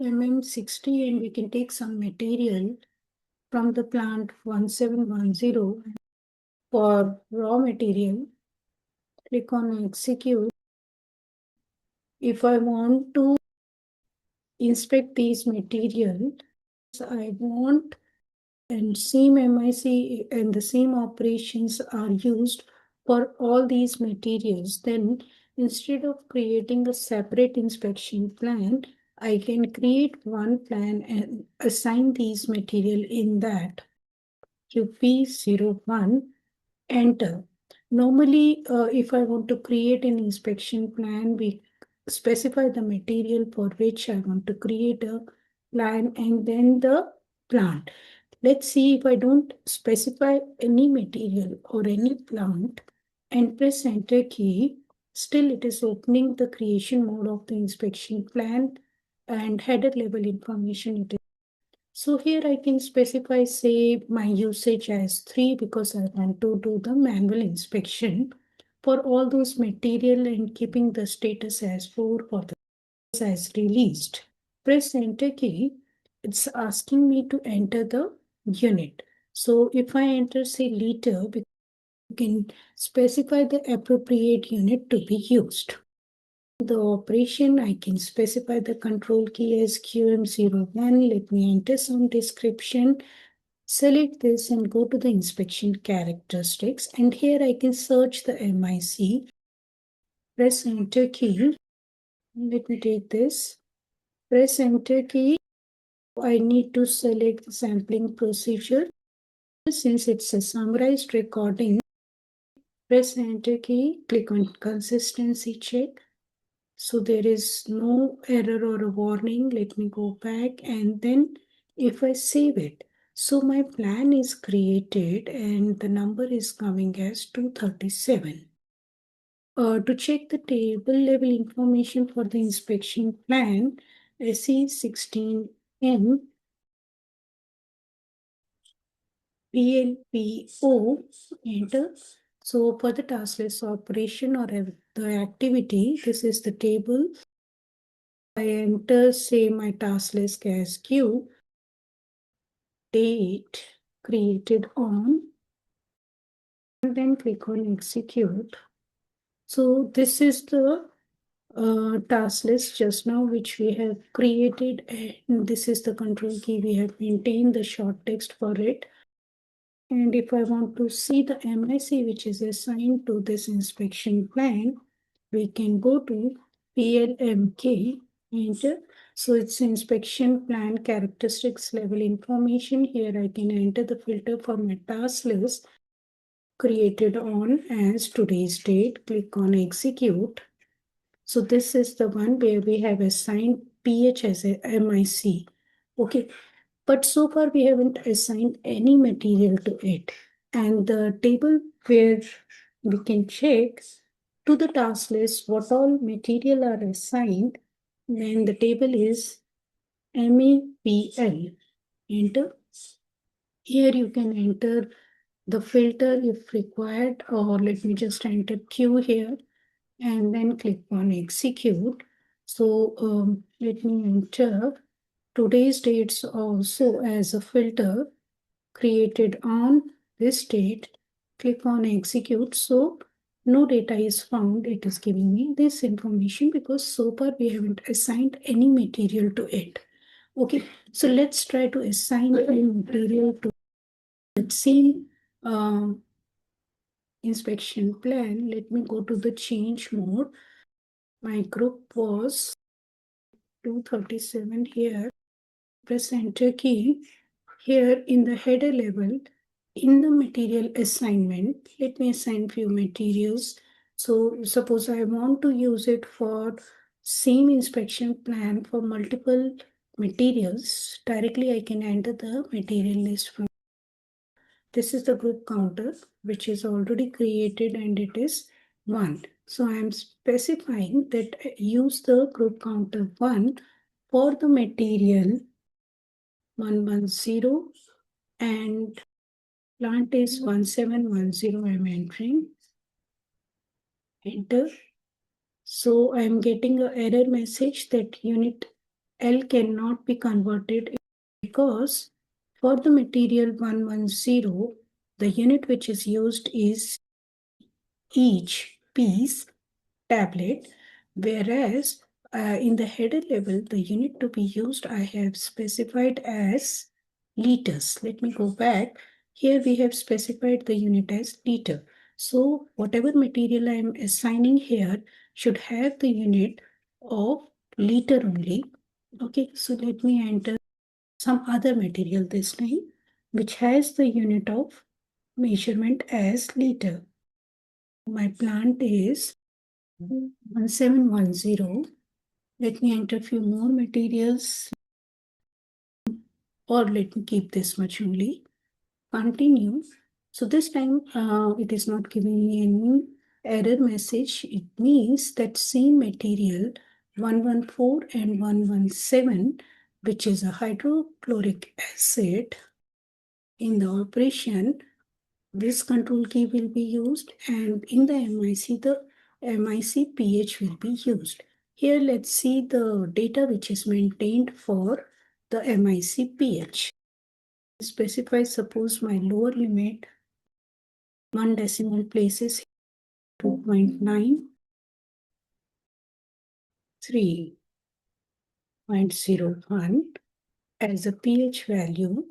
60 and we can take some material from the plant 1710 for raw material. Click on execute. If I want to inspect these material, I want and same MIC and the same operations are used for all these materials, then instead of creating a separate inspection plan, I can create one plan and assign these material in that. QP01, enter. Normally, if I want to create an inspection plan, we specify the material for which I want to create a plan and then the plant. Let's see if I don't specify any material or any plant and press enter key, still it is opening the creation mode of the inspection plan and header level information it is. So here I can specify, say, my usage as 3 because I want to do the manual inspection for all those material and keeping the status as 4 for the as released. Press enter key. It's asking me to enter the unit. So if I enter, say, liter, you can specify the appropriate unit to be used. The operation, I can specify the control key as QM01. Let me enter some description. Select this and go to the inspection characteristics. And here I can search the MIC. Press enter key. Let me take this. Press enter key. I need to select the sampling procedure. Since it's a summarized recording, press enter key. Click on consistency check. So there is no error or a warning. Let me go back and then if I save it. So my plan is created and the number is coming as 237. To check the table level information for the inspection plan, SE16M PLPO, enter. So for the task list operation or the activity, this is the table. I enter, say, my task list as Q, date created on, and then click on execute. So this is the task list just now which we have created, and this is the control key. We have maintained the short text for it. And if I want to see the MIC which is assigned to this inspection plan, we can go to PLMK, enter. So it's inspection plan characteristics level information. Here I can enter the filter for my task list created on as today's date. Click on execute. So this is the one where we have assigned PH as a MIC. Okay. But so far we haven't assigned any material to it. And the table where we can check to the task list what all material are assigned, then the table is MAPL. Enter. Here you can enter the filter if required, or let me just enter Q here and then click on execute. So let me enter today's dates also as a filter created on this date. Click on execute. So no data is found. It is giving me this information because so far we haven't assigned any material to it. Okay, so let's try to assign any material to that same inspection plan. Let me go to the change mode. My group was 237 here. Press enter key. Here in the header level, in the material assignment, let me assign few materials. So suppose I want to use it for same inspection plan for multiple materials. Directly I can enter the material list from. This is the group counter which is already created and it is 1. So I am specifying that I use the group counter 1 for the material 110 and plant is 1710. I am entering. Enter. So I am getting an error message that unit L cannot be converted because for the material 110, the unit which is used is each piece tablet, whereas in the header level, the unit to be used I have specified as liters. Let me go back. Here we have specified the unit as liter. So whatever material I am assigning here should have the unit of liter only. Okay, so let me enter some other material this time, which has the unit of measurement as liter. My plant is 1710. Let me enter a few more materials, or let me keep this much only. Continue. So this time it is not giving me any error message. It means that same material 114 and 117, which is a hydrochloric acid, in the operation, this control key will be used, and in the MIC, the MIC pH will be used. Here, let's see the data which is maintained for the MIC pH. Specify, suppose my lower limit, 1 decimal places 2.9, 3.01 as a pH value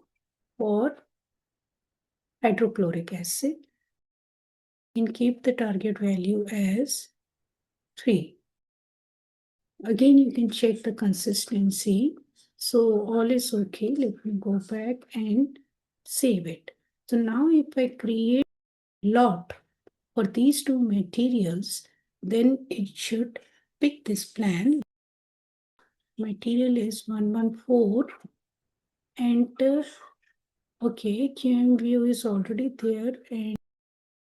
for hydrochloric acid, and keep the target value as 3. Again, you can check the consistency. So all is okay. Let me go back and save it. So now if I create lot for these two materials, then it should pick this plan. Material is 114 and okay, QM view is already there and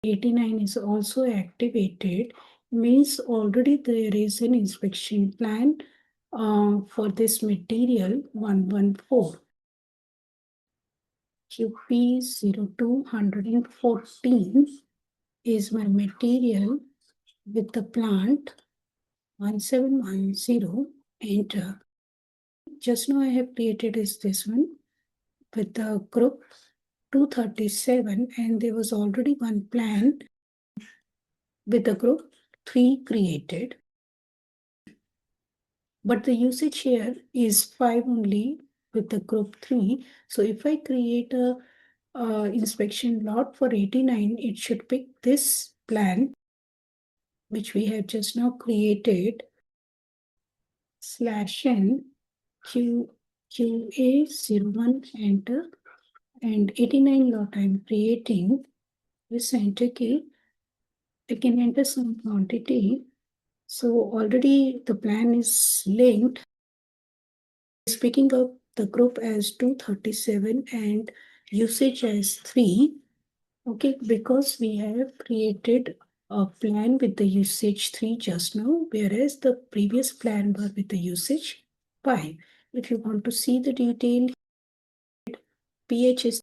89 is also activated, means already there is an inspection plan for this material 114. QP0214 is my material with the plant 1710. Enter. Just now I have created is this one with the group 237, and there was already one plan with the group 3 created. But the usage here is 5 only with the group 3. So if I create a inspection lot for 89, it should pick this plan, which we have just now created, /n QA01, enter, and 89 lot I'm creating. This enter key, I can enter some quantity. So already the plan is linked. Is picking up the group as 237 and usage as 3. Okay, because we have created a plan with the usage 3 just now, whereas the previous plan was with the usage 5. If you want to see the detail, pH is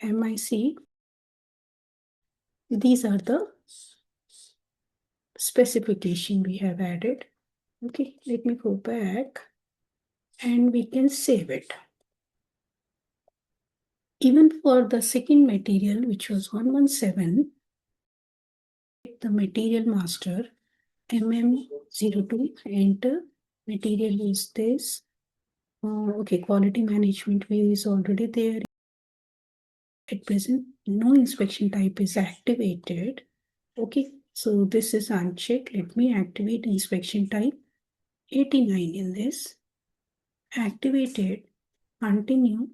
MIC. These are the specification we have added. Okay, let me go back and we can save it. Even for the second material, which was 117, the material master MM02, enter. Material is this. Okay, quality management view is already there. At present, no inspection type is activated. Okay, so this is unchecked. Let me activate inspection type 89 in this. Activate it, continue,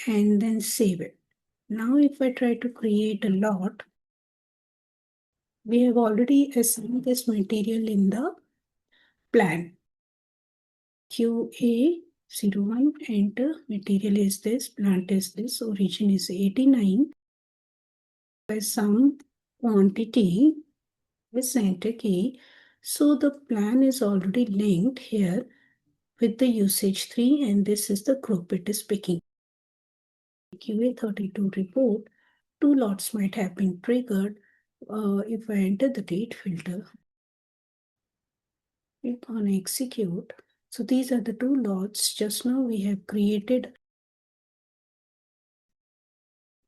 and then save it. Now, if I try to create a lot, we have already assigned this material in the plan. QA01, enter. Material is this, plant is this, origin is 89. By some quantity with enter key. So the plan is already linked here with the usage 3, and this is the group it is picking. QA32 report, 2 lots might have been triggered. If I enter the date filter, click on execute. So these are the two lots. Just now we have created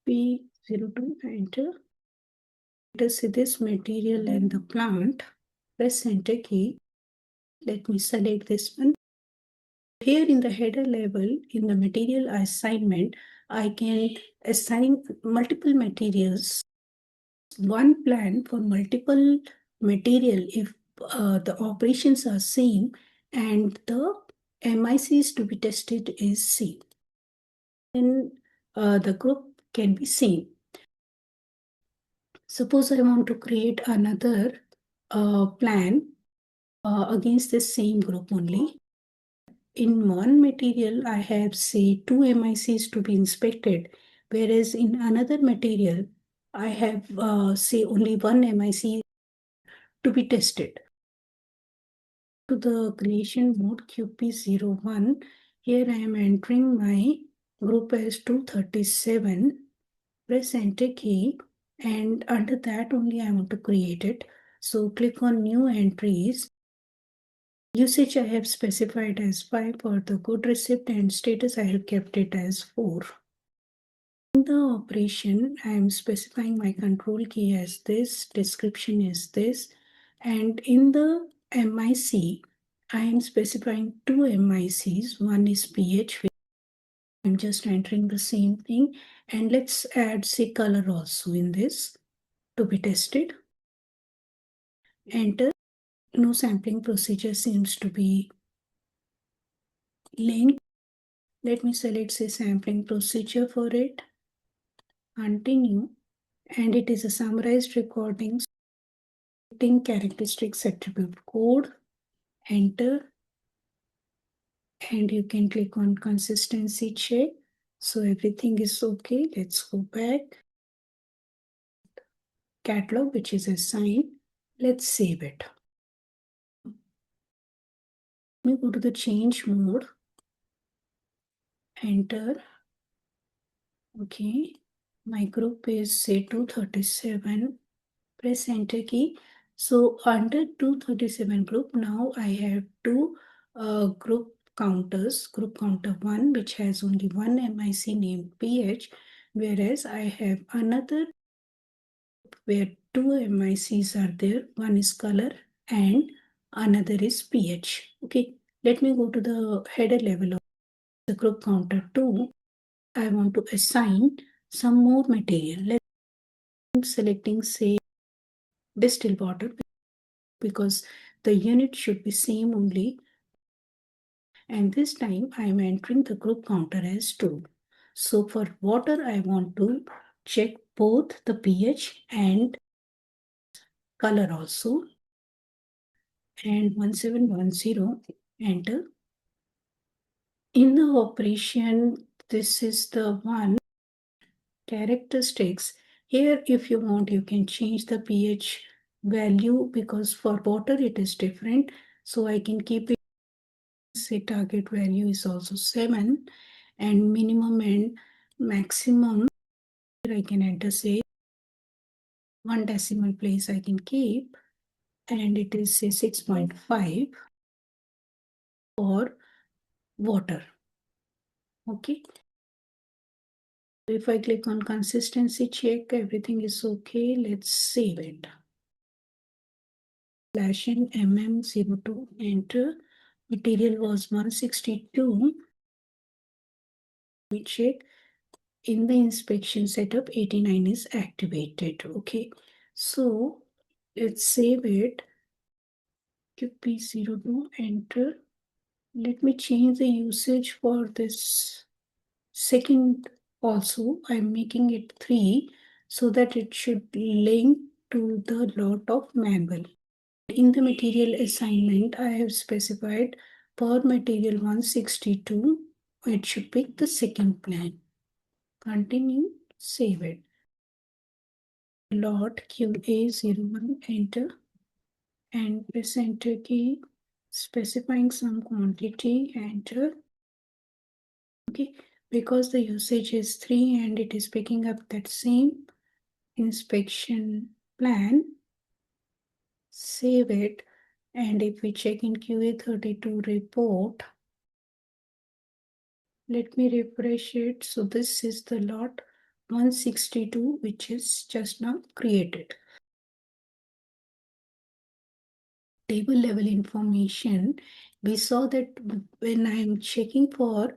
P02, enter. Let us see this material and the plant. Press enter key. Let me select this one. Here in the header level, in the material assignment, I can assign multiple materials, one plan for multiple material if the operations are same and the MICs to be tested is same. Then the group can be same. Suppose I want to create another plan against this same group only. In one material, I have say 2 MICs to be inspected, whereas in another material, I have say only one MIC to be tested. To the creation mode QP01, here I am entering my group as 237. Press enter key, and under that only I want to create it. So click on new entries. Usage I have specified as 5 for the good receipt, and status I have kept it as 4. In the operation, I am specifying my control key as this, description is this, and in the MIC, I am specifying two MICs. One is pH, I'm just entering the same thing, and let's add say color also in this to be tested. Enter. No sampling procedure seems to be linked. Let me select say sampling procedure for it. Continue, and it is a summarized recording. Characteristics attribute code. Enter, and you can click on consistency check. So everything is okay. Let's go back. Catalog, which is assigned. Let's save it. Let me go to the change mode. Enter. Okay. My group is say 237. Press enter key. So under 237 group, now I have two group counters. Group counter 1, which has only one MIC named pH, whereas I have another where two MICs are there. One is color and another is pH. Okay, let me go to the header level of the group counter 2. I want to assign some more material. Let's selecting say distill water because the unit should be same only. And this time I am entering the group counter as 2. So for water, I want to check both the pH and color also. And 1710, enter. In the operation, this is the one characteristics. Here, if you want, you can change the pH value because for water it is different. So I can keep it, say target value is also 7, and minimum and maximum I can enter say 1 decimal place I can keep, and it is say 6.5 for water. Okay. If I click on consistency check, everything is okay. Let's save it. Slash in MM02, enter. Material was 162. We check. In the inspection setup, 89 is activated. Okay. So let's save it. QP02, enter. Let me change the usage for this second also. I'm making it 3 so that it should link to the lot of MAPL. In the material assignment, I have specified per material 162. It should pick the second plan. Continue, save it. Lot QA01, enter, and press enter key, specifying some quantity, enter. Okay, because the usage is 3 and it is picking up that same inspection plan, save it. And if we check in QA32 report, let me refresh it. So this is the lot 162, which is just now created. Table level information, we saw that when I'm checking for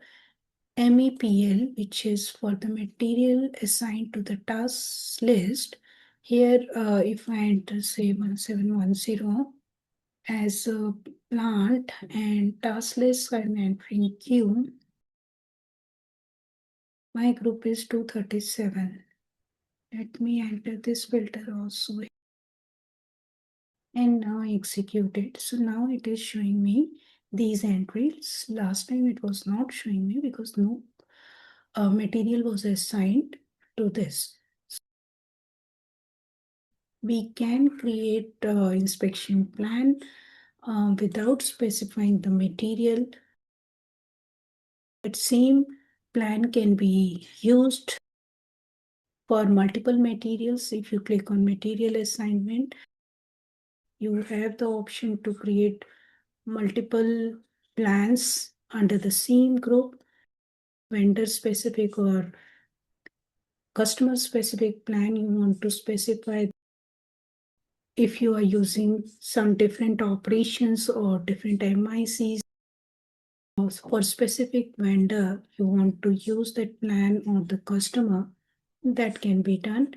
MAPL, which is for the material assigned to the task list, here if I enter say 1710 as a plant and task list I'm entering Q, my group is 237. Let me enter this filter also and now execute it. So now it is showing me these entries. Last time it was not showing me because no material was assigned to this. We can create inspection plan without specifying the material. That same plan can be used for multiple materials. If you click on material assignment, you have the option to create multiple plans under the same group, vendor specific or customer specific plan you want to specify. If you are using some different operations or different MICs for specific vendor, you want to use that plan or the customer, that can be done.